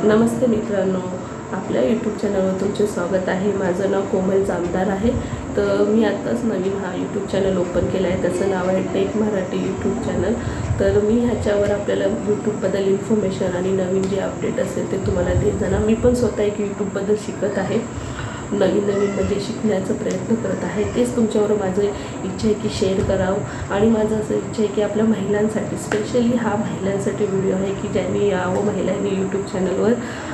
नमस्ते मित्रांनो, आपल्या यूट्यूब चॅनलवर तुमचे स्वागत आहे। माझं नाव कोमल जामदार आहे। तर मी आत्ताच नवीन हा यूट्यूब चॅनल ओपन केला आहे। त्याचं नाव आहे टेक मराठी यूट्यूब चॅनल। तर मी ह्याच्यावर आपल्याला यूट्यूबबद्दल इन्फॉर्मेशन आणि नवीन जे अपडेट असेल ते तुम्हाला देत जाणार। मी पण स्वतः एक यूट्यूबबद्दल शिकत आहे, नवीन म्हणजे शिकण्याचा प्रयत्न करत आहे। तेच तुमच्यावर माझं इच्छा आहे की शेअर करावं। आणि माझं असं इच्छा आहे की आपल्या महिलांसाठी, स्पेशली हा महिलांसाठी व्हिडिओ आहे की ज्यांनी यावं महिलांनी यूट्यूब चॅनलवर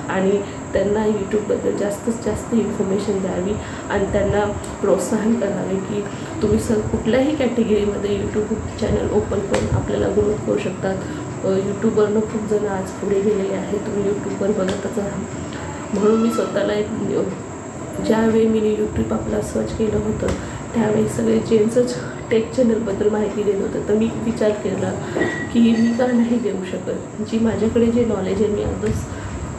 आणि त्यांना यूट्यूबबद्दल जास्तीत जास्त इन्फॉर्मेशन द्यावी आणि त्यांना प्रोत्साहन करावे की तुम्ही कुठल्याही कॅटेगरीमध्ये यूट्यूब चॅनल ओपन करून आपल्याला ग्रोथ करू शकतात। यूट्यूबवरनं खूप जण आज पुढे गेलेले आहेत, तुम्ही यूट्यूबवर बघतच आहात। म्हणून मी स्वतःला ज्यावेळी मी यूट्यूब आपला सर्च केलं होतं त्यावेळी सगळे जेंट्सच टेक चॅनलबद्दल माहिती देत होतं। तर मी विचार केला की मी का नाही देऊ शकत, जी माझ्याकडे जे नॉलेज आहे मी अगदीच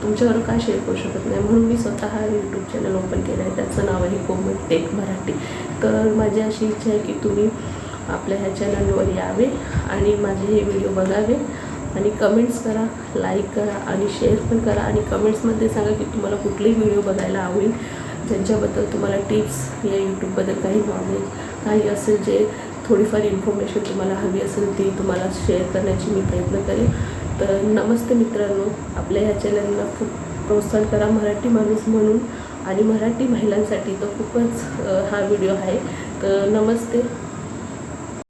तुमच्यावर का शेअर करू शकत नाही। म्हणून मी स्वतः हा यूट्यूब चॅनल ओपन केला आहे, त्याचं नाव आहे कोमल टेक मराठी। तर माझी अशी इच्छा आहे की तुम्ही आपल्या ह्या चॅनलवर यावे आणि माझे हे व्हिडिओ बघावे आणि कमेंट्स करा, लाईक करा आणि शेअर पण करा। आणि कमेंट्समध्ये सांगा की तुम्हाला कुठलेही व्हिडिओ बघायला आवडेल, ज्यांच्याबद्दल तुम्हाला टिप्स या यूट्यूबबद्दल काही नॉलेज काही असेल, जे थोडीफार इन्फॉर्मेशन तुम्हाला हवी असेल ती तुम्हाला शेअर करण्याची मी प्रयत्न करेन। तर नमस्ते मित्रांनो, आपल्या ह्या चॅनलला खूप प्रोत्साहन करा मराठी माणूस म्हणून आणि मराठी महिलांसाठी तर खूपच हा व्हिडिओ आहे। तर नमस्ते।